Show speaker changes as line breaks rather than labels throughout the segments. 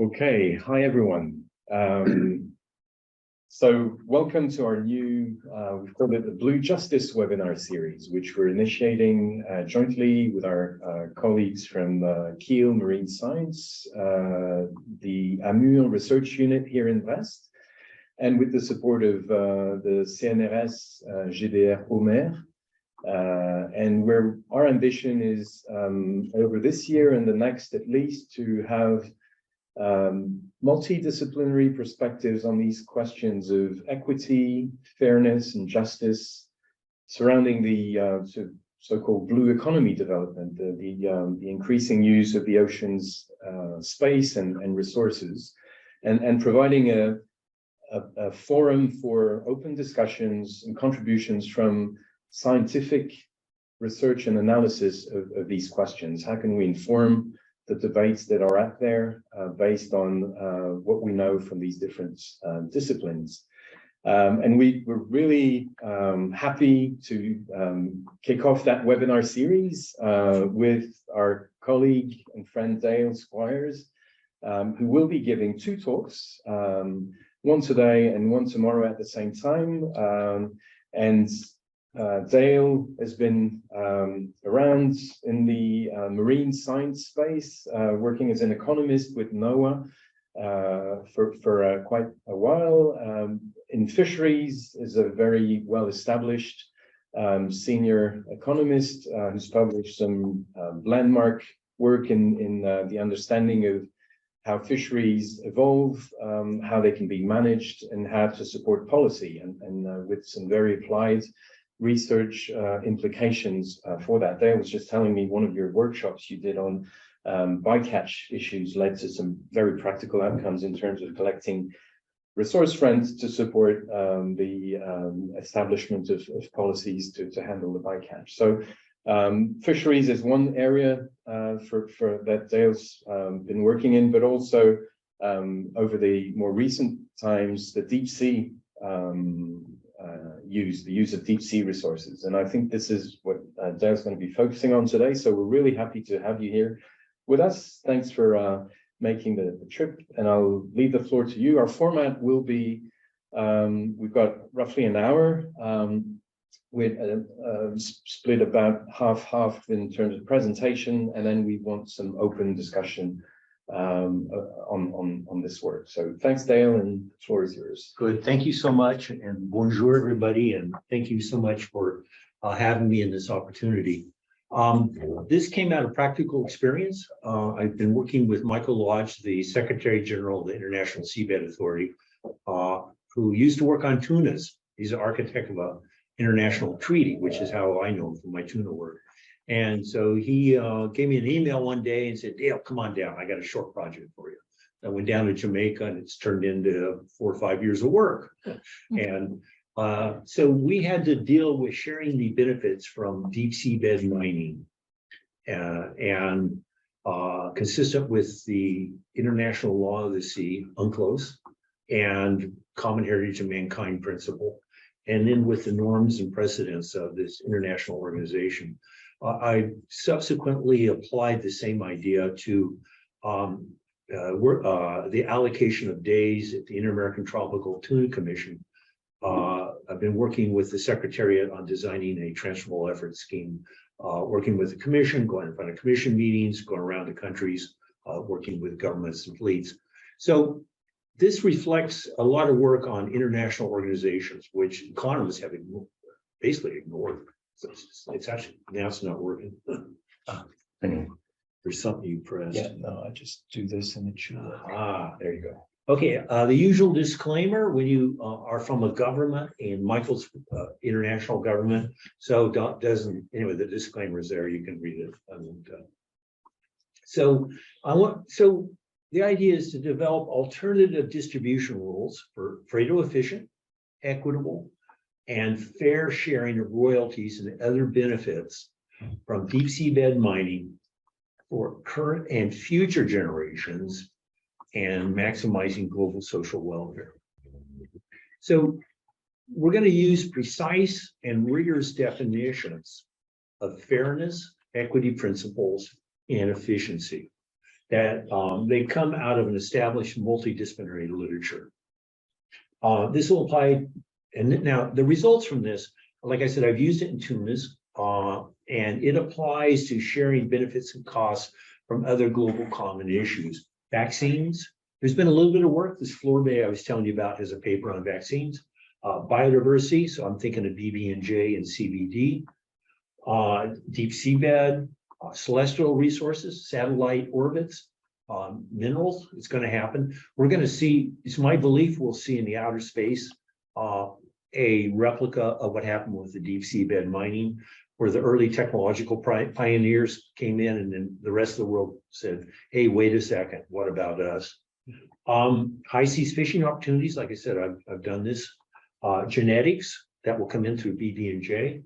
Okay, hi everyone. So welcome to our new, we've called it the Blue Justice webinar series, which we're initiating jointly with our colleagues from Kiel Marine Science, the Amur Research Unit here in West, and with the support of the CNRS GDR Omer. And where our ambition is over this year and the next at least to have multidisciplinary perspectives on these questions of equity, fairness, and justice surrounding the so-called blue economy development, the increasing use of the ocean's space and resources, and providing a forum for open discussions and contributions from scientific research and analysis of these questions. How can we inform the debates that are out there based on what we know from these different disciplines? And we're really happy to kick off that webinar series with our colleague and friend Dale Squires, who will be giving two talks, one today and one tomorrow at the same time. Dale has been around in the marine science space, working as an economist with NOAA for quite a while. In fisheries, is a very well-established senior economist who's published some landmark work in the understanding of how fisheries evolve, how they can be managed, and how to support policy, and with some very applied research implications for that. Dale was just telling me one of your workshops you did on bycatch issues led to some very practical outcomes in terms of collecting resource funds to support the establishment of policies to handle the bycatch. So fisheries is one area for that Dale's been working in, but also over the more recent times, the deep sea the use of deep sea resources. And I think this is what Dale's going to be focusing on today. So we're really happy to have you here with us. Thanks for making the trip, and I'll leave the floor to you. Our format will be, we've got roughly an hour with split about half in terms of presentation, and then we want some open discussion on this work. So thanks, Dale, and the floor is yours.
Good. Thank you so much, and bonjour, everybody, and thank you so much for having me in this opportunity. This came out of practical experience. I've been working with Michael Lodge, the Secretary General of the International Seabed Authority, who used to work on tunas. He's an architect of an international treaty, which is how I know him from my tuna work. And so he gave me an email one day and said, Dale, come on down. I got a short project for you. I went down to Jamaica, and it's turned into 4 or 5 years of work. And so we had to deal with sharing the benefits from deep seabed mining and consistent with the international law of the sea, UNCLOS, and common heritage of mankind principle, and then with the norms and precedents of this international organization. I subsequently applied the same idea to the allocation of days at the Inter-American Tropical Tuna Commission. I've been working with the Secretariat on designing a transferable efforts scheme, working with the commission, going in front of commission meetings, going around the countries, working with governments and fleets. So this reflects a lot of work on international organizations, which economists have basically ignored. So it's actually, now it's not working. There's something you pressed.
Yeah, no, I just do this in the chat.
There you go. Okay, the usual disclaimer when you are from a government, and Michael's international government, so anyway, the disclaimer is there, you can read it. So the idea is to develop alternative distribution rules for Pareto-efficient, equitable, and fair sharing of royalties and other benefits from deep seabed mining for current and future generations, and maximizing global social welfare. So we're going to use precise and rigorous definitions of fairness, equity principles, and efficiency. that they come out of an established multidisciplinary literature. This will apply, and now the results from this, like I said, I've used it in tunas, and it applies to sharing benefits and costs from other global common issues. Vaccines, there's been a little bit of work. This Floor Bay I was telling you about has a paper on vaccines. Biodiversity, so I'm thinking of BB&J and CBD. Deep seabed, celestial resources, satellite orbits, minerals, it's going to happen. We're going to see, it's my belief we'll see in the outer space a replica of what happened with the deep seabed mining, where the early technological pioneers came in and then the rest of the world said, hey, wait a second, what about us? High seas fishing opportunities, like I said, I've done this. Genetics, that will come in through BB&J,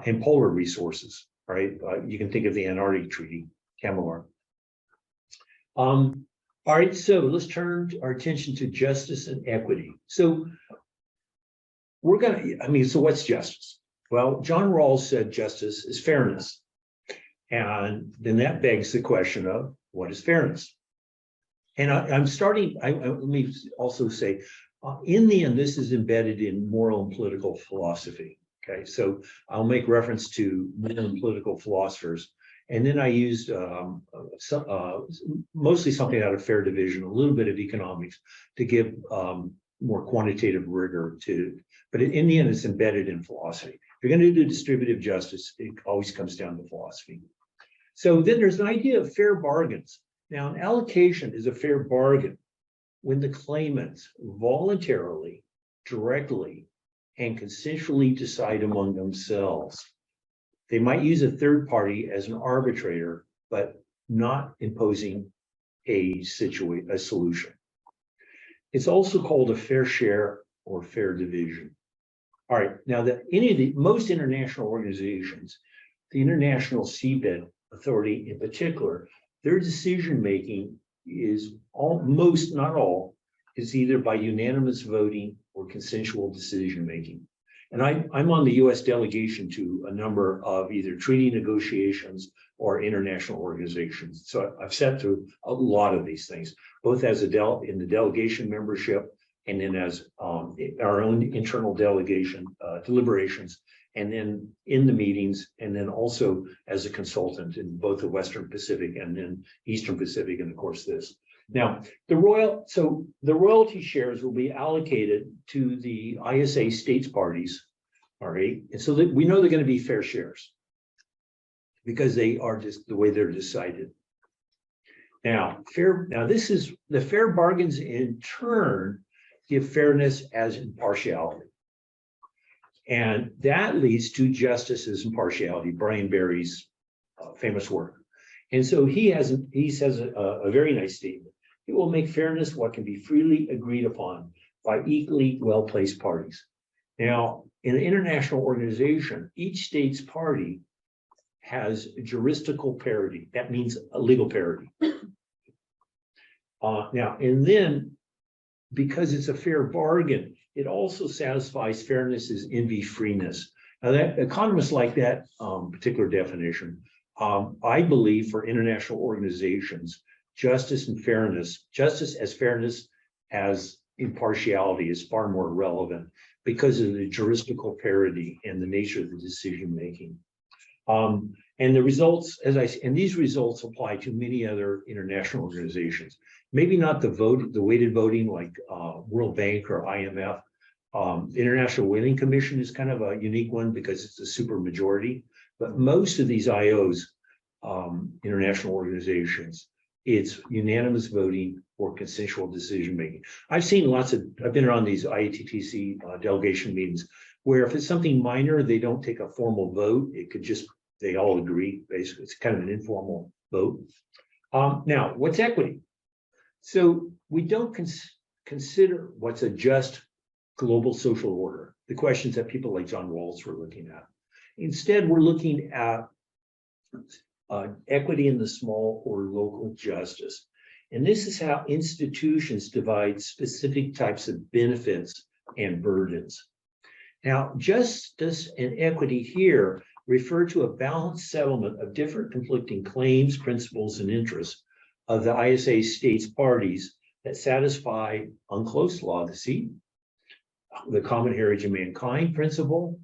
and polar resources, right? You can think of the Antarctic Treaty, CAMLR. All right, so let's turn our attention to justice and equity. So we're gonna, so what's justice? Well, John Rawls said justice is fairness. And then that begs the question of what is fairness? And let me also say, in the end, this is embedded in moral and political philosophy. Okay, so I'll make reference to moral and political philosophers. And then I used mostly something out of fair division, a little bit of economics to give more quantitative rigor to, but in the end, it's embedded in philosophy. If you're going to do distributive justice, it always comes down to philosophy. So then there's an idea of fair bargains. Now, an allocation is a fair bargain when the claimants voluntarily, directly, and consensually decide among themselves. They might use a third party as an arbitrator, but not imposing a solution. It's also called a fair share or fair division. All right, now most international organizations, the International Seabed Authority in particular, their decision-making is almost, not all, is either by unanimous voting or consensual decision-making. And I'm on the US delegation to a number of either treaty negotiations or international organizations. So I've sat through a lot of these things, both as in the delegation membership and then as our own internal delegation deliberations, and then in the meetings, and then also as a consultant in both the Western Pacific and then Eastern Pacific, and of course this. Now, the royalty shares will be allocated to the ISA states parties, all right? And so that we know they're going to be fair shares because they are just the way they're decided. Now, this is the fair bargains in turn give fairness as impartiality. And that leads to justice as impartiality, Brian Barry's famous work. And so he says a very nice statement. It will make fairness what can be freely agreed upon by equally well-placed parties. Now, in an international organization, each state's party has juridical parity. That means a legal parity. Now, and then because it's a fair bargain, it also satisfies fairness as envy-freeness. Now, that economists like that particular definition. I believe for international organizations, justice and fairness, justice as fairness as impartiality is far more relevant because of the juridical parity and the nature of the decision making. And the results, and these results apply to many other international organizations. Maybe not the weighted voting like World Bank or IMF. International Whaling Commission is kind of a unique one because it's a super majority. But most of these IOs, international organizations, it's unanimous voting or consensual decision making. I've been around these IATTC delegation meetings where if it's something minor, they don't take a formal vote. It could just, they all agree, basically. It's kind of an informal vote. Now, what's equity? So we don't consider what's a just global social order, the questions that people like John Rawls were looking at. Instead, we're looking at equity in the small or local justice. And this is how institutions divide specific types of benefits and burdens. Now, justice and equity here refer to a balanced settlement of different conflicting claims, principles, and interests of the ISA states parties that satisfy UNCLOS law of the sea, the common heritage of mankind principle,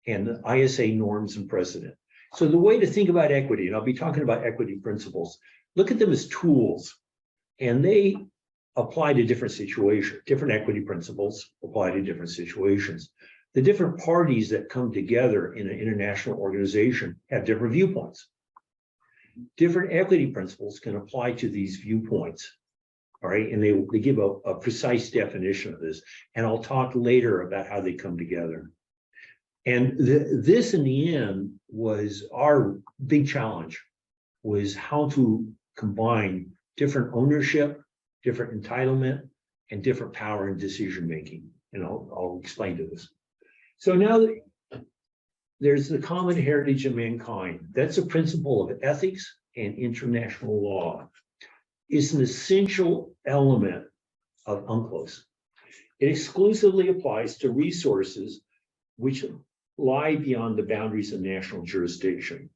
and the ISA norms and precedent. So the way to think about equity, and I'll be talking about equity principles, look at them as tools, and they apply to different situations. Different equity principles apply to different situations. The different parties that come together in an international organization have different viewpoints. Different equity principles can apply to these viewpoints, all right? And they give a precise definition of this. And I'll talk later about how they come together. And this, in the end, was our big challenge, was how to combine different ownership, different entitlement, and different power and decision-making. And I'll explain to this. So now there's the common heritage of mankind. That's a principle of ethics and international law. It's an essential element of UNCLOS. It exclusively applies to resources which lie beyond the boundaries of national jurisdiction.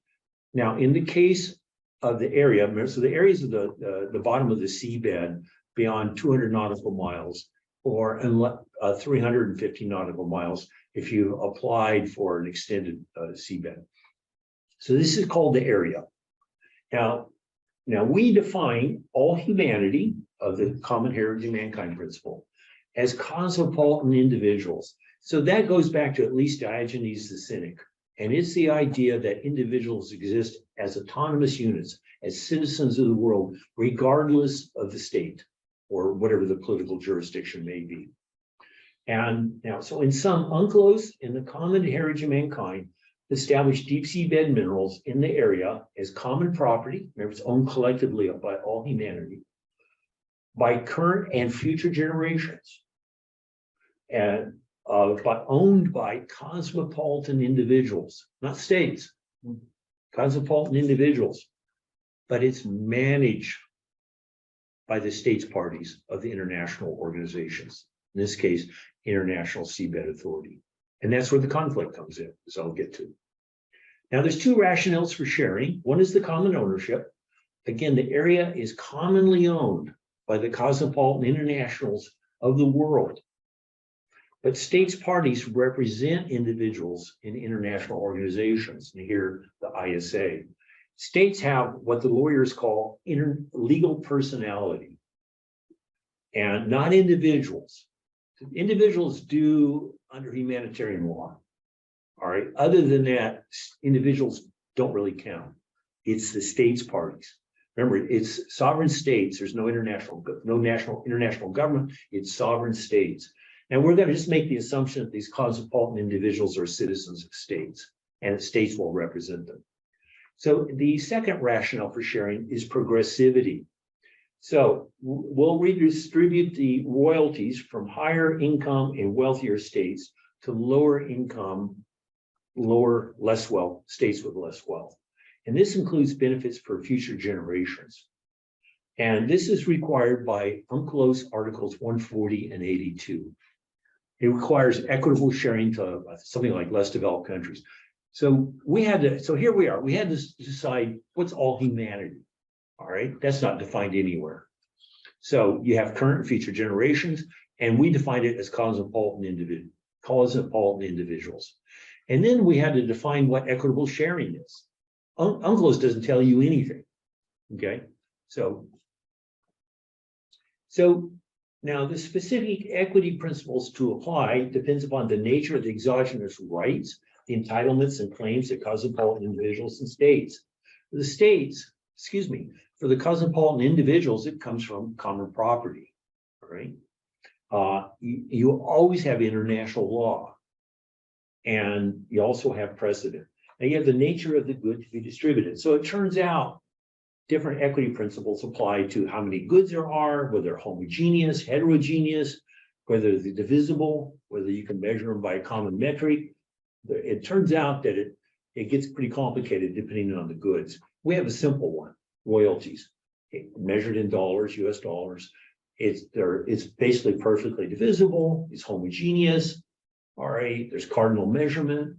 Now, in the case of the area, so the areas of the bottom of the seabed beyond 200 nautical miles, or 350 nautical miles if you applied for an extended seabed. So this is called the area. Now we define all humanity of the common heritage of mankind principle as cosmopolitan individuals. So that goes back to at least Diogenes the Cynic. And it's the idea that individuals exist as autonomous units, as citizens of the world, regardless of the state or whatever the political jurisdiction may be. And now, so in some, UNCLOS in the common heritage of mankind established deep seabed minerals in the area as common property, remember it's owned collectively by all humanity, by current and future generations, and owned by cosmopolitan individuals, not states, cosmopolitan individuals, but it's managed by the states parties of the international organizations, in this case, International Seabed Authority. And that's where the conflict comes in, as I'll get to. Now, there's two rationales for sharing. One is the common ownership. Again, the area is commonly owned by the cosmopolitan internationals of the world. But states parties represent individuals in international organizations, and here the ISA. States have what the lawyers call legal personality, and not individuals. Individuals do under humanitarian law. All right. Other than that, individuals don't really count. It's the states parties. Remember, it's sovereign states. There's no international government. It's sovereign states. And we're going to just make the assumption that these cosmopolitan individuals are citizens of states, and that states will represent them. So the second rationale for sharing is progressivity. So we'll redistribute the royalties from higher income and wealthier states to lower income, less wealth, states with less wealth. And this includes benefits for future generations. And this is required by UNCLOS Articles 140 and 82. It requires equitable sharing to something like less developed countries. So here we are. We had to decide what's all humanity. All right, that's not defined anywhere. So you have current and future generations, and we defined it as cosmopolitan individuals. And then we had to define what equitable sharing is. UNCLOS doesn't tell you anything. Okay, so now the specific equity principles to apply depends upon the nature of the exogenous rights, the entitlements and claims that cosmopolitan individuals and states. For the cosmopolitan individuals, it comes from common property, all right? You always have international law, and you also have precedent. And you have the nature of the good to be distributed. So it turns out different equity principles apply to how many goods there are, whether they're homogeneous, heterogeneous, whether they're divisible, whether you can measure them by a common metric. It turns out that it gets pretty complicated depending on the goods. We have a simple one. Royalties, measured in dollars, US dollars. It's basically perfectly divisible, it's homogeneous, all right, there's cardinal measurement,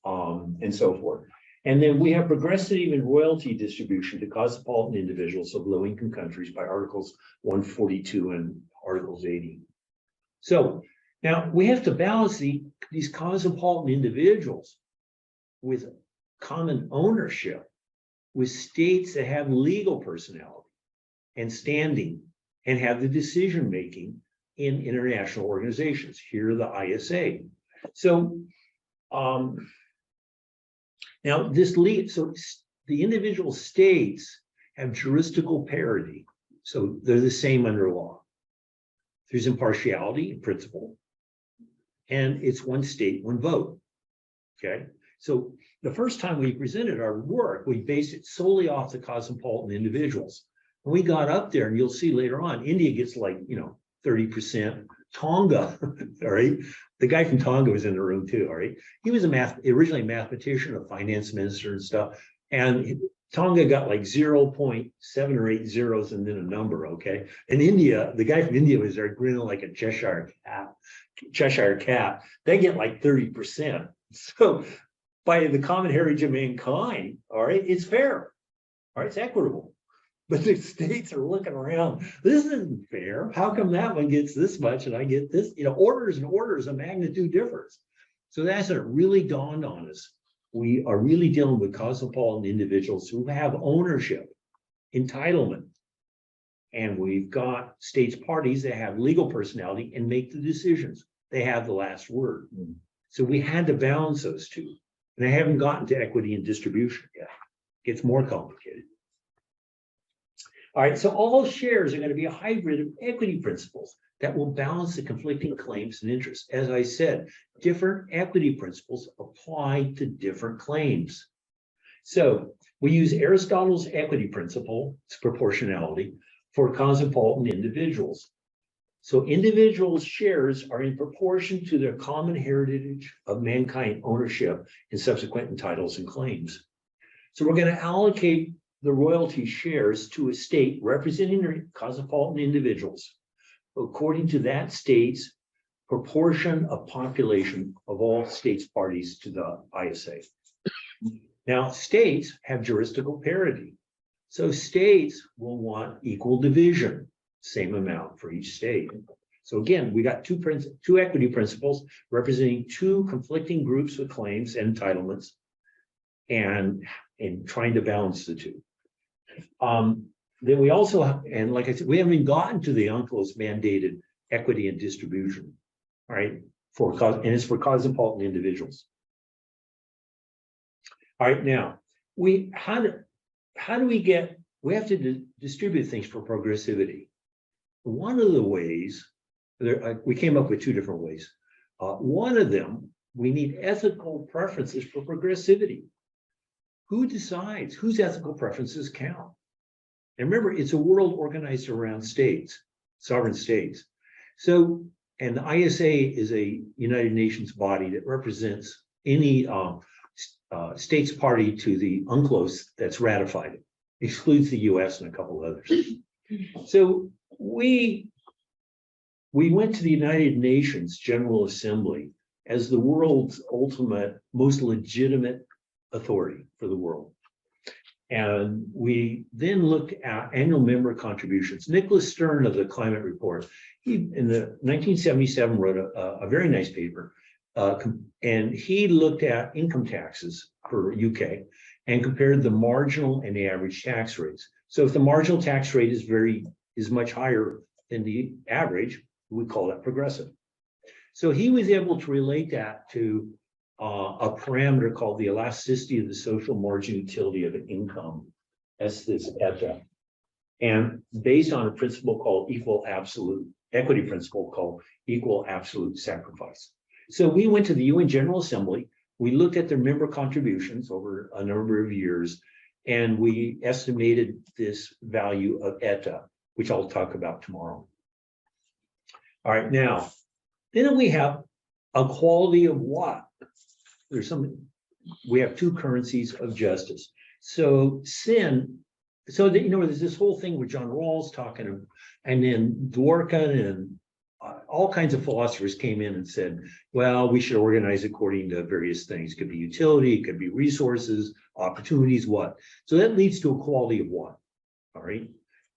and so forth. And then we have progressive and royalty distribution to cosmopolitan individuals of low-income countries by Articles 142 and Articles 80. So now we have to balance these cosmopolitan individuals with common ownership with states that have legal personality and standing and have the decision-making in international organizations. Here, the ISA. So now the individual states have juridical parity. So they're the same under law. There's impartiality in principle, and it's one state, one vote. Okay. So the first time we presented our work, we based it solely off the cosmopolitan individuals. When we got up there, and you'll see later on, India gets like, 30%. Tonga, all right. The guy from Tonga was in the room too, all right. He was originally a mathematician, a finance minister and stuff. And Tonga got like 0.7 or 8 zeros and then a number, okay. And India, the guy from India was there grinning like a Cheshire cat. They get like 30%. So by the common heritage of mankind, all right, it's fair. All right, it's equitable. But the states are looking around. This isn't fair. How come that one gets this much and I get this? Orders and orders of magnitude difference. So that's what really dawned on us. We are really dealing with cosmopolitan individuals who have ownership, entitlement. And we've got states parties that have legal personality and make the decisions. They have the last word. So we had to balance those two. And I haven't gotten to equity and distribution yet. It gets more complicated. All right, so all shares are going to be a hybrid of equity principles that will balance the conflicting claims and interests. As I said, different equity principles apply to different claims. So we use Aristotle's equity principle, it's proportionality, for cosmopolitan individuals. So individuals' shares are in proportion to their common heritage of mankind ownership and subsequent entitles and claims. So we're going to allocate the royalty shares to a state representing their cosmopolitan individuals according to that state's proportion of population of all states parties to the ISA. Now, states have juridical parity. So states will want equal division, same amount for each state. So again, we got two equity principles representing two conflicting groups with claims and entitlements and trying to balance the two. Then we also have, and like I said, we haven't even gotten to the UNCLOS mandated equity and distribution, right? And it's for cosmopolitan individuals. All right, now how do we have to distribute things for progressivity. One of the ways, we came up with two different ways. One of them, we need ethical preferences for progressivity. Who decides whose ethical preferences count? And remember, it's a world organized around states, sovereign states. So, and the ISA is a United Nations body that represents any states party to the UNCLOS that's ratified it. Excludes the US and a couple others. So we went to the United Nations General Assembly as the world's ultimate, most legitimate authority for the world. And we then looked at annual member contributions. Nicholas Stern of the Climate Report, he in the 1977 wrote a very nice paper, and he looked at income taxes for UK and compared the marginal and the average tax rates. So if the marginal tax rate is much higher than the average, we call that progressive. So he was able to relate that to a parameter called the elasticity of the social margin utility of income, ETA, and based on a principle called equity principle called equal absolute sacrifice. So we went to the UN General Assembly, we looked at their member contributions over a number of years, and we estimated this value of ETA, which I'll talk about tomorrow. All right, now, then we have equality of what? We have two currencies of justice. So there's this whole thing with John Rawls talking, and then Dworkin all kinds of philosophers came in and said, well, we should organize according to various things. It could be utility, it could be resources, opportunities, what. So that leads to equality of what, all right?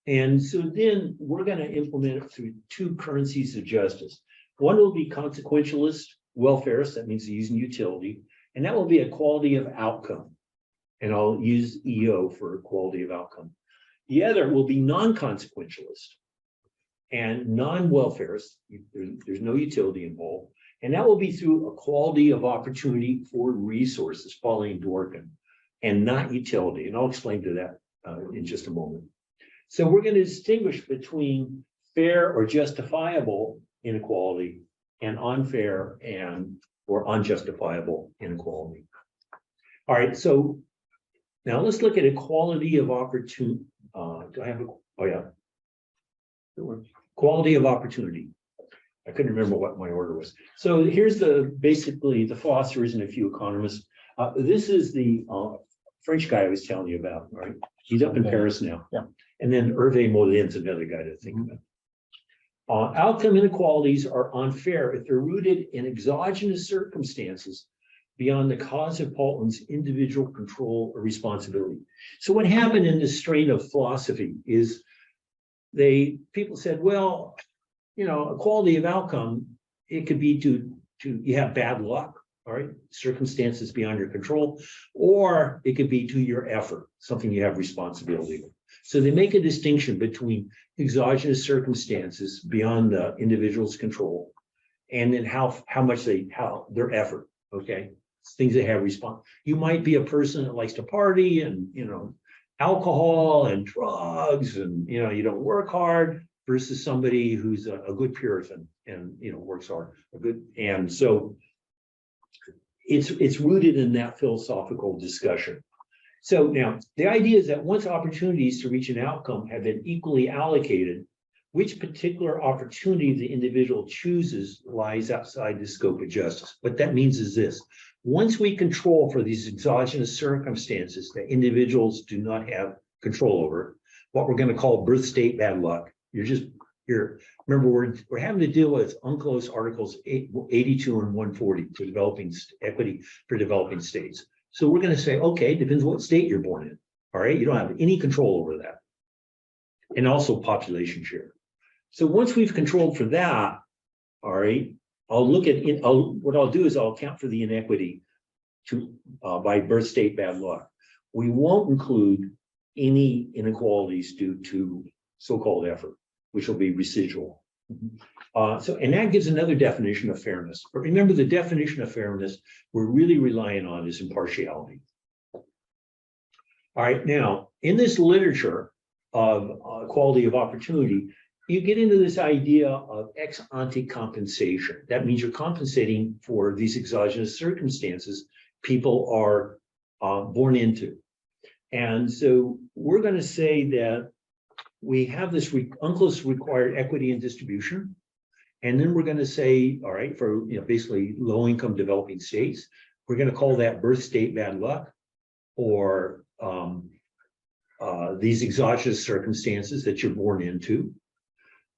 And so then we're going to implement it through two currencies of justice. One will be consequentialist, welfarist, that means using utility, and that will be equality of outcome. And I'll use EO for equality of outcome. The other will be non-consequentialist and non-welfarist. There's no utility involved. And that will be through equality of opportunity for resources, following Dworkin, and not utility. And I'll explain to that in just a moment. So we're going to distinguish between fair or justifiable inequality and unfair or unjustifiable inequality. All right, so now let's look at equality of opportunity. Do I have a, oh yeah. Quality of opportunity. I couldn't remember what my order was. So here's basically the philosophers and a few economists. This is the French guy I was telling you about, right? He's up in Paris now.
Yeah.
And then Hervé Molin's another guy to think about. Outcome inequalities are unfair if they're rooted in exogenous circumstances beyond the cosmopolitan's individual control or responsibility. So what happened in this strain of philosophy is people said, well, you know, equality of outcome, it could be you have bad luck, all right, circumstances beyond your control, or it could be to your effort, something you have responsibility with. So they make a distinction between exogenous circumstances beyond the individual's control, and then how their effort, okay, things they have You might be a person that likes to party and, you know, alcohol and drugs, and, you know, you don't work hard, versus somebody who's a good Puritan and, you know, works hard, and so it's rooted in that philosophical discussion. So now the idea is that once opportunities to reach an outcome have been equally allocated, which particular opportunity the individual chooses lies outside the scope of justice. What that means is this: once we control for these exogenous circumstances that individuals do not have control over, what we're going to call birth state bad luck. Remember, we're having to deal with UNCLOS articles 82 and 140 for developing equity for developing states. So we're going to say, okay, depends what state you're born in. All right, you don't have any control over that. And also population share. So once we've controlled for that, all right, what I'll do is I'll account for the inequity by birth state bad luck. We won't include any inequalities due to so-called effort, which will be residual. And that gives another definition of fairness. But remember, the definition of fairness we're really relying on is impartiality. All right, now, in this literature of equality of opportunity, you get into this idea of ex ante compensation. That means you're compensating for these exogenous circumstances people are born into. And so we're going to say that we have this UNCLOS required equity and distribution. And then we're going to say, all right, for, you know, basically low income developing states, we're going to call that birth state bad luck, or these exogenous circumstances that you're born into.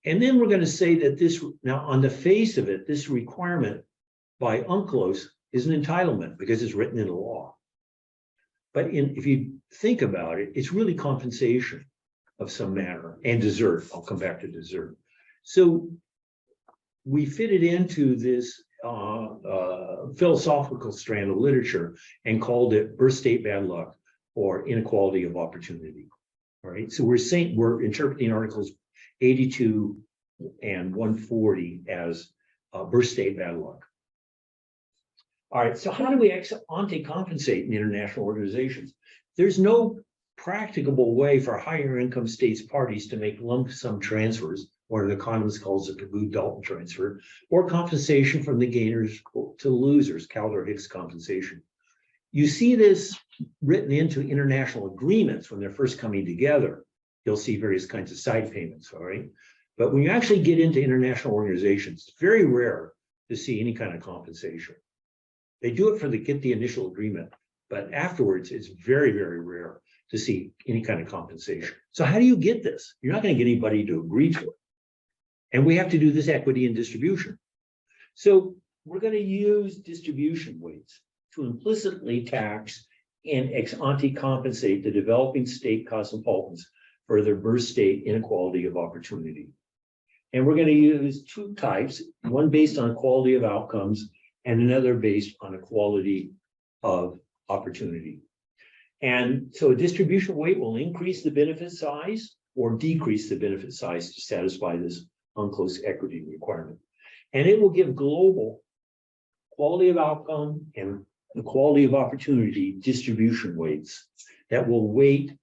And then we're going to say that this, now on the face of it, this requirement by UNCLOS is an entitlement because it's written in the law. But if you think about it, it's really compensation of some manner, and desert. I'll come back to desert. So we fit it into this philosophical strand of literature and called it birth state bad luck or inequality of opportunity. All right. So we're interpreting articles 82 and 140 as birth state bad luck. All right. So how do we ex ante compensate in international organizations? There's no practicable way for higher income states parties to make lump sum transfers, or an economist calls it the Gould-Dalton transfer, or compensation from the gainers to losers, Calder-Hicks compensation. You see this written into international agreements when they're first coming together. You'll see various kinds of side payments, all right? But when you actually get into international organizations, it's very rare to see any kind of compensation. They do it get the initial agreement, but afterwards it's very, very rare to see any kind of compensation. So how do you get this? You're not going to get anybody to agree to it. And we have to do this equity and distribution. So we're going to use distribution weights to implicitly tax and ex ante compensate the developing state cosmopolitans for their birth state inequality of opportunity. And we're going to use two types, one based on quality of outcomes and another based on equality of opportunity. And so a distribution weight will increase the benefit size or decrease the benefit size to satisfy this unclose equity requirement. And it will give global quality of outcome and the quality of opportunity distribution weights that will weight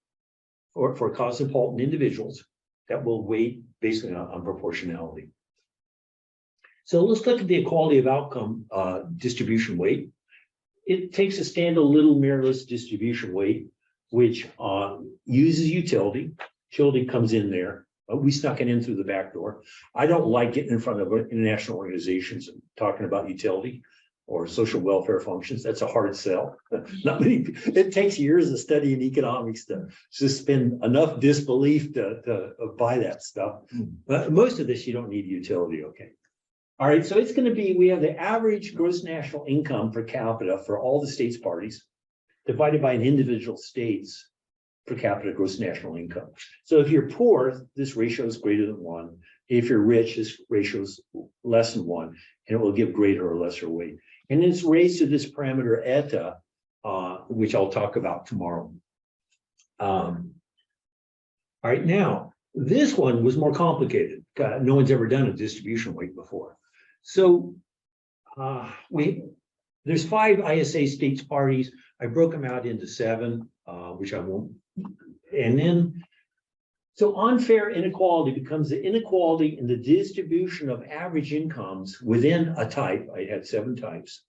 for cosmopolitan individuals that will weight basically on proportionality. So let's look at the equality of outcome distribution weight. It takes a standard little mirrorless distribution weight, which uses utility. Utility comes in there. We snuck it in through the back door. I don't like getting in front of international organizations and talking about utility or social welfare functions. That's a hard sell. Not many. It takes years of study in economics to suspend enough disbelief to buy that stuff. But most of this, you don't need utility. Okay. All right. So it's going to be, we have the average gross national income per capita for all the states parties divided by an individual state's per capita gross national income. So if you're poor, this ratio is greater than 1. If you're rich, this ratio is less than 1, and it will give greater or lesser weight. And it's raised to this parameter eta, which I'll talk about tomorrow. All right, now, this one was more complicated. No one's ever done a distribution weight before. So there's 5 ISA states parties. I broke them out into 7, which I won't. And then, so unfair inequality becomes the inequality in the distribution of average incomes within a type. I had 7 types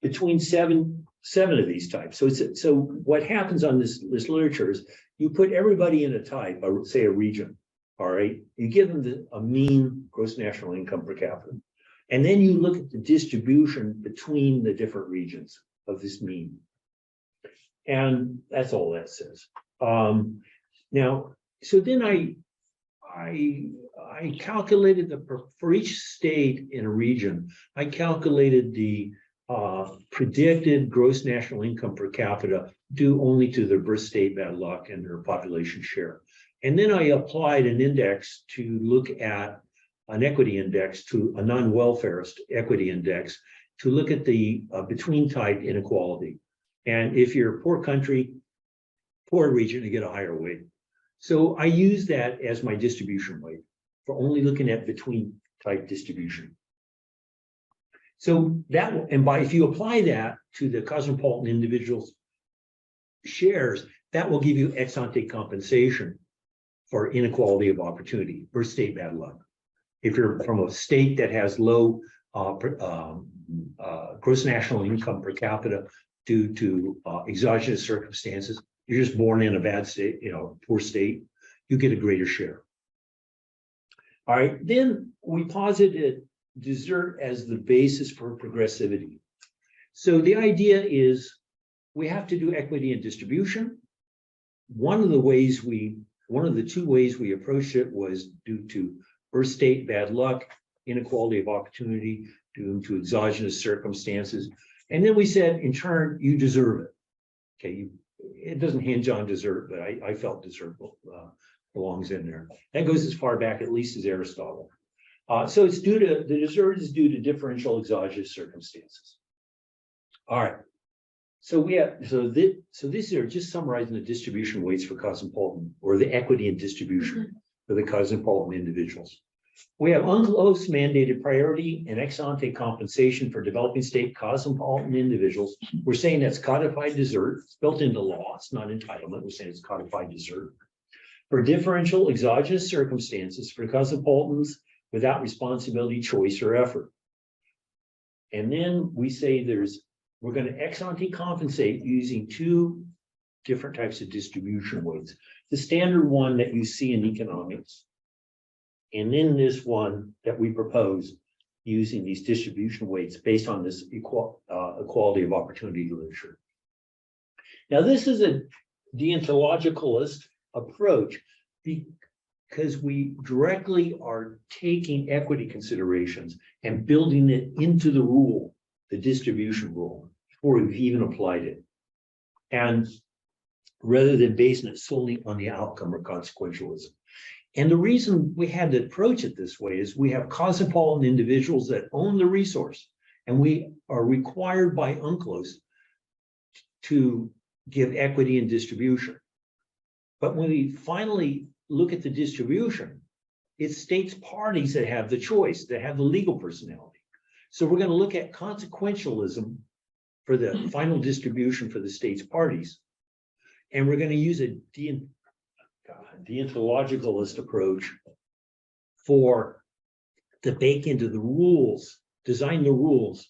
between seven of these types. So what happens on this literature is you put everybody in a type, say a region. All right, you give them a mean gross national income per capita, and then you look at the distribution between the different regions of this mean. And that's all that says. Now, so then I calculated for each state in a region, I calculated the predicted gross national income per capita due only to their birth state bad luck and their population share. And then I applied an index to look at an equity index to a non-welfarist equity index to look at the between type inequality. And if you're a poor country, poor region, you get a higher weight. So I use that as my distribution weight for only looking at between type distribution. So that, and if you apply that to the cosmopolitan individuals' shares, that will give you ex ante compensation for inequality of opportunity, birth state bad luck. If you're from a state that has low gross national income per capita due to exogenous circumstances, you're just born in a bad state, poor state, you get a greater share. All right, then we posited desert as the basis for progressivity. So the idea is we have to do equity and distribution. One of the 2 ways we approached it was due to birth state bad luck, inequality of opportunity due to exogenous circumstances. And then we said, in turn, you deserve it. Okay, it doesn't hinge on desert, but I felt desert belongs in there. That goes as far back at least as Aristotle. So it's due to, the desert is due to differential exogenous circumstances. All right. So these are just summarizing the distribution weights for cosmopolitan, or the equity and distribution for the cosmopolitan individuals. We have unclose mandated priority and ex ante compensation for developing state cosmopolitan individuals. We're saying that's codified desert. It's built into law. It's not entitlement. We're saying it's codified desert. For differential exogenous circumstances for cosmopolitans without responsibility, choice, or effort. And then we say we're going to ex ante compensate using 2 different types of distribution weights. The standard one that you see in economics, and then this one that we propose using these distribution weights based on this equality of opportunity literature. Now, this is a deontologicalist approach because we directly are taking equity considerations and building it into the rule, the distribution rule, before we've even applied it. And rather than basing it solely on the outcome or consequentialism. And the reason we had to approach it this way is we have cosmopolitan individuals that own the resource, and we are required by UNCLOS to give equity and distribution. But when we finally look at the distribution, it's states parties that have the choice, that have the legal personality. So we're going to look at consequentialism for the final distribution for the states parties. And we're going to use a deontologicalist approach to bake into the rules, design the rules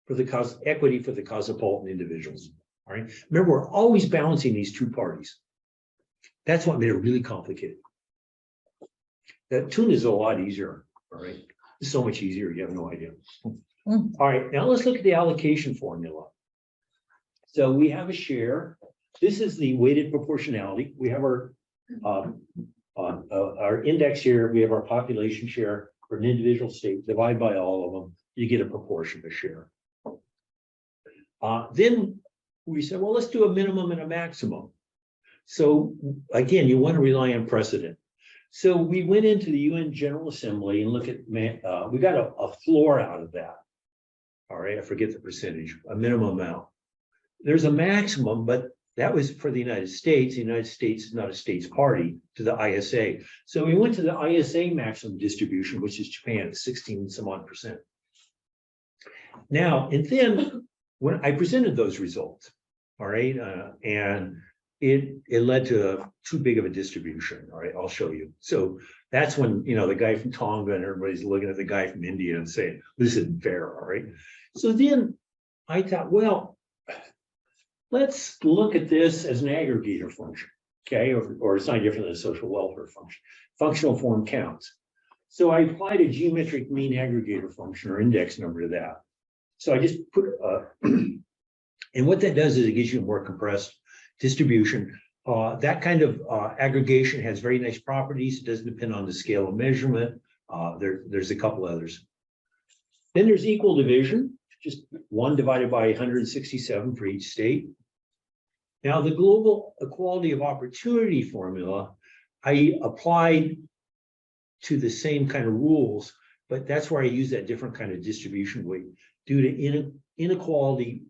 for the equity for the cosmopolitan individuals. All right. Remember, we're always balancing these two parties. That's what made it really complicated. That tune is a lot easier. All right. It's so much easier. You have no idea. All right. Now let's look at the allocation formula. So we have a share. This is the weighted proportionality. We have our index here. We have our population share for an individual state. Divide by all of them. You get a proportion of a share. Then we said, well, let's do a minimum and a maximum. So again, you want to rely on precedent. So we went into the UN General Assembly and look at, we got a floor out of that. All right, I forget the percentage, a minimum amount. There's a maximum, but that was for the United States. The United States is not a states party to the ISA. So we went to the ISA maximum distribution, which is Japan, 16 some odd %. Now, and then when I presented those results, all right, and it led to too big of a distribution. All right, I'll show you. So that's when, you know, the guy from Tonga and everybody's looking at the guy from India and saying, this isn't fair. All right. So then I thought, well, let's look at this as an aggregator function. Okay, or it's not different than a social welfare function. Functional form counts. So I applied a geometric mean aggregator function or index number to that. So I just put and what that does is it gives you a more compressed distribution. That kind of aggregation has very nice properties. It doesn't depend on the scale of measurement. There's a couple others. Then there's equal division, just 1 divided by 167 for each state. Now the global equality of opportunity formula, I applied to the same kind of rules, but that's where I use that different kind of distribution weight due to inequality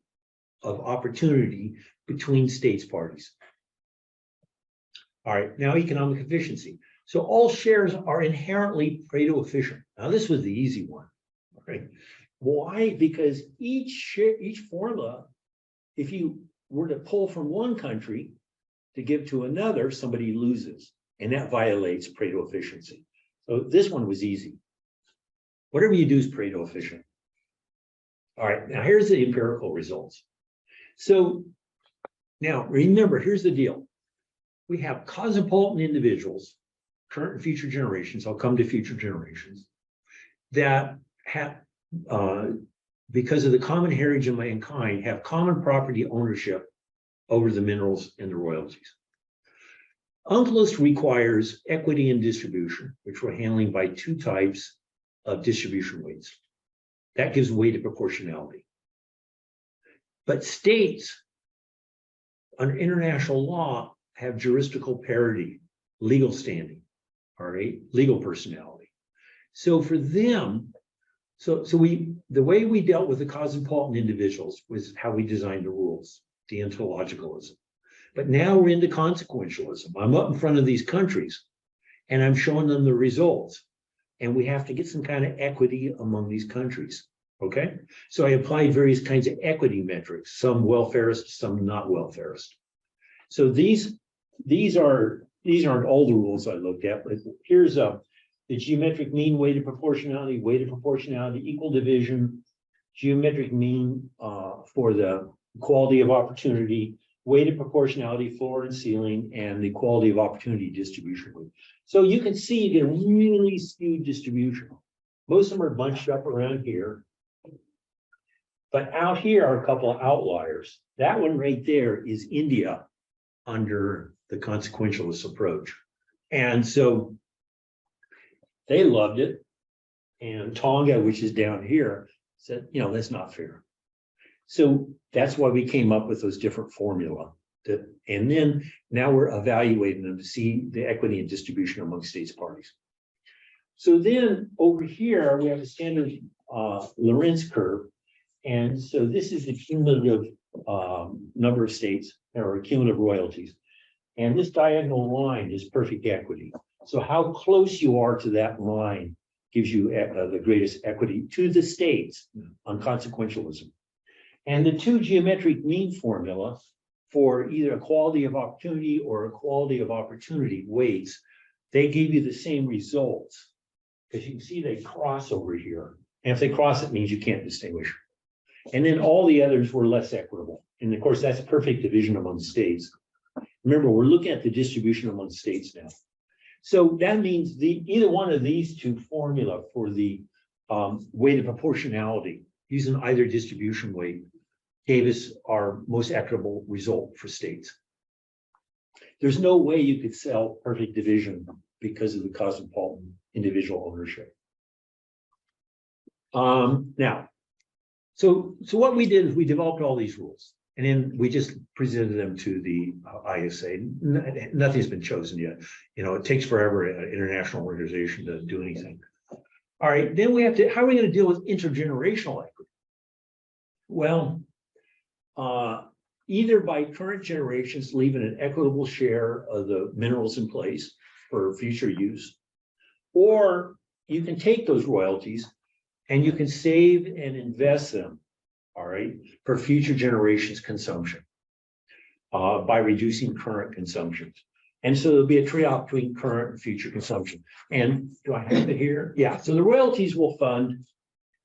of opportunity between states parties. All right, now economic efficiency. So all shares are inherently Pareto efficient. Now this was the easy one, right? Why? Because each formula, if you were to pull from one country to give to another, somebody loses, and that violates Pareto efficiency. So this one was easy. Whatever you do is Pareto efficient. All right, now here's the empirical results. So now remember, here's the deal. We have cosmopolitan individuals, current and future generations, I'll come to future generations, that have, because of the common heritage of mankind, have common property ownership over the minerals and the royalties. UNCLOS requires equity and distribution, which we're handling by 2 types of distribution weights. That gives weighted proportionality. But states, under international law, have juridical parity, legal standing, all right, legal personality. So for them, the way we dealt with the cosmopolitan individuals was how we designed the rules, deontologicalism. But now we're into consequentialism. I'm up in front of these countries and I'm showing them the results. And we have to get some kind of equity among these countries. Okay, so I applied various kinds of equity metrics, some welfarist, some not welfarist. So these aren't all the rules I looked at, but here's the geometric mean weighted proportionality, equal division, geometric mean for the equality of opportunity, weighted proportionality, floor and ceiling, and the equality of opportunity distribution. So you can see you get a really skewed distribution. Most of them are bunched up around here. But out here are a couple of outliers. That one right there is India under the consequentialist approach. And so They loved it. And Tonga, which is down here, said, that's not fair. So that's why we came up with those different formula. And then now we're evaluating them to see the equity and distribution among states parties. So then over here, we have a standard Lorentz curve. And so this is the cumulative number of states or cumulative royalties. And this diagonal line is perfect equity. So how close you are to that line gives you the greatest equity to the states on consequentialism. And the two geometric mean formula for either equality of opportunity or equality of opportunity weights, they give you the same results. Because you can see they cross over here. And if they cross, it means you can't distinguish. And then all the others were less equitable. And of course, that's perfect division among states. Remember, we're looking at the distribution among states now. So that means either one of these two formula for the weighted proportionality using either distribution weight gave us our most equitable result for states. There's no way you could sell perfect division because of the cosmopolitan individual ownership. Now, so what we did is we developed all these rules, and then we just presented them to the ISA. Nothing's been chosen yet. It takes forever an international organization to do anything. All right, then we have to, how are we going to deal with intergenerational equity? Well, either by current generations leaving an equitable share of the minerals in place for future use, or you can take those royalties and you can save and invest them, all right, for future generations' consumption by reducing current consumption. And so there'll be a trade-off between current and future consumption. And do I have it here? Yeah, so the royalties will fund,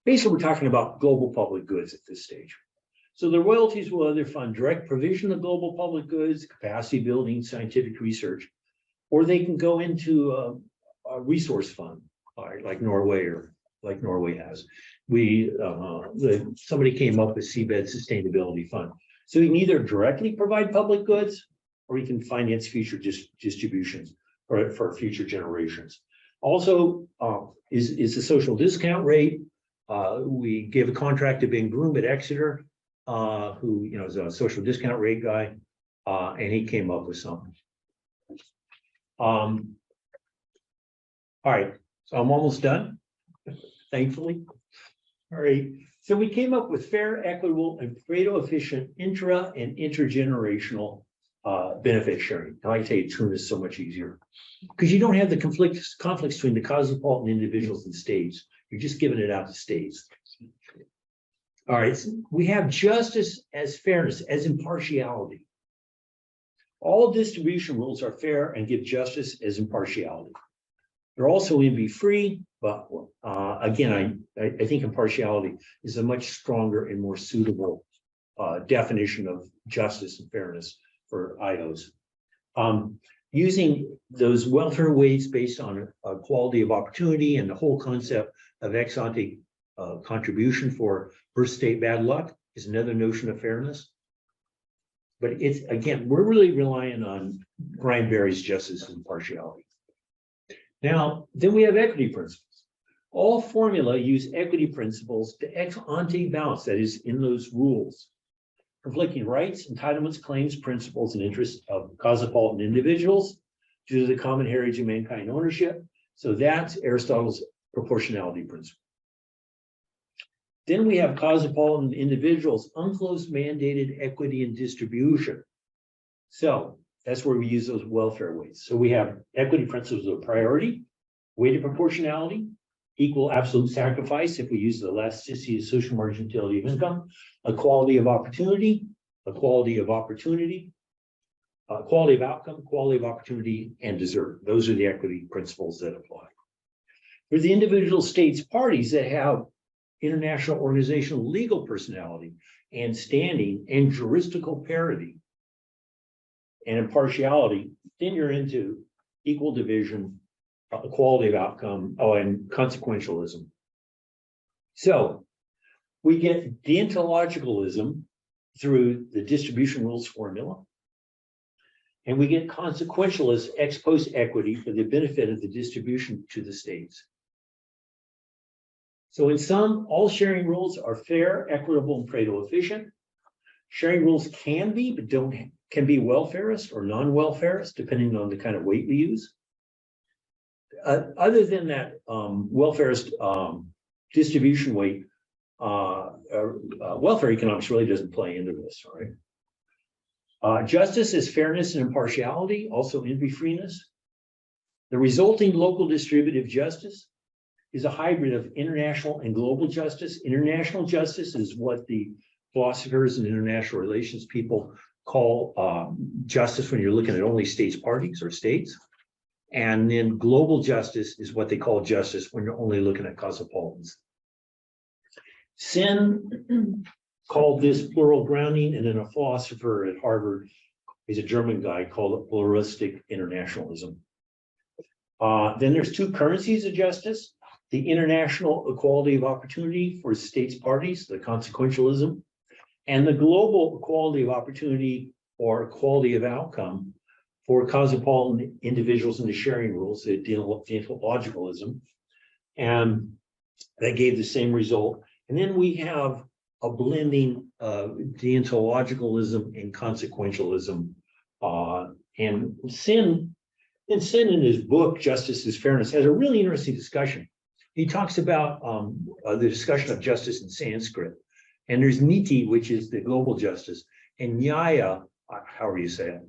basically we're talking about global public goods at this stage. So the royalties will either fund direct provision of global public goods, capacity building, scientific research, or they can go into a resource fund, like Norway has. Somebody came up with Seabed Sustainability Fund. So you can either directly provide public goods, or you can finance future distributions for future generations. Also, is the social discount rate. We gave a contract to Ben Groom at Exeter, who is a social discount rate guy, and he came up with something. All right, so I'm almost done, thankfully. All right, so we came up with fair, equitable, and Pareto-efficient intra and intergenerational benefit sharing. Now I tell you, tune is so much easier because you don't have the conflicts between the cosmopolitan individuals and states. You're just giving it out to states. All right, so we have justice as fairness, as impartiality. All distribution rules are fair and give justice as impartiality. They're also going to be free, but again, I think impartiality is a much stronger and more suitable definition of justice and fairness for IOs. Using those welfare weights based on quality of opportunity and the whole concept of ex ante contribution for first state bad luck is another notion of fairness. But it's, again, we're really relying on Brian Barry's justice and impartiality. Now, then we have equity principles. All formula use equity principles to ex ante balance, that is, in those rules, conflicting rights, entitlements, claims, principles, and interests of cosmopolitan individuals due to the common heritage of mankind ownership. So that's Aristotle's proportionality principle. Then we have cosmopolitan individuals, unclosed mandated equity and distribution. So that's where we use those welfare weights. So we have equity principles of priority, weighted proportionality, equal absolute sacrifice if we use the elasticity of social marginality of income, equality of opportunity, quality of outcome, quality of opportunity, and desert. Those are the equity principles that apply. For the individual states parties that have international organizational legal personality and standing and juristical parity and impartiality, then you're into equal division, equality of outcome, and consequentialism. So we get deontologicalism through the distribution rules formula, and we get consequentialist ex post equity for the benefit of the distribution to the states. So in sum, all sharing rules are fair, equitable, and Pareto efficient. Sharing rules can be, but can be welfarist or non-welfarist, depending on the kind of weight we use. Other than that, welfarist distribution weight, welfare economics really doesn't play into this, all right? Justice is fairness and impartiality, also envy freeness. The resulting local distributive justice is a hybrid of international and global justice. International justice is what the philosophers and international relations people call justice when you're looking at only states parties or states. And then global justice is what they call justice when you're only looking at cosmopolitans. Sin called this plural grounding, and then a philosopher at Harvard, he's a German guy, called it pluralistic internationalism. Then there's two currencies of justice: the international equality of opportunity for states parties, the consequentialism, and the global equality of opportunity or equality of outcome for cosmopolitan individuals in the sharing rules, the deontlogicalism, and that gave the same result. And then we have a blending of deontologicalism and consequentialism. And Sin in his book, Justice is Fairness, has a really interesting discussion. He talks about the discussion of justice in Sanskrit. And there's Niti, which is the global justice, and Nyaya, however you say it,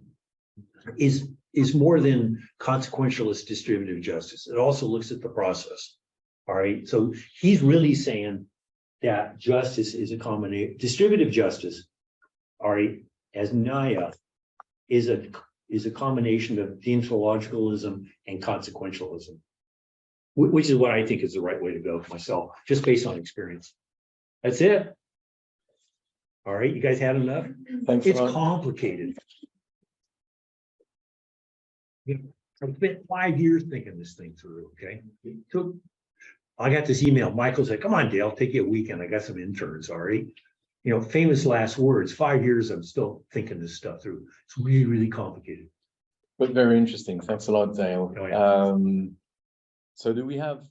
is more than consequentialist distributive justice. It also looks at the process. All right. So he's really saying that justice is a combination, distributive justice, all right, as Nyaya, is a combination of deontologicalism and consequentialism, which is what I think is the right way to go myself, just based on experience. That's it. All right, you guys had enough?
Thanks
It's
a lot.
complicated. I've spent 5 years thinking this thing through, okay? So I got this email. Michael said, come on, Dale, take you a weekend. I got some interns, all right? You know, famous last words, 5 years, I'm still thinking this stuff through. It's really, really complicated.
But very interesting. Thanks a lot, Dale.
Oh, yeah.
So do we have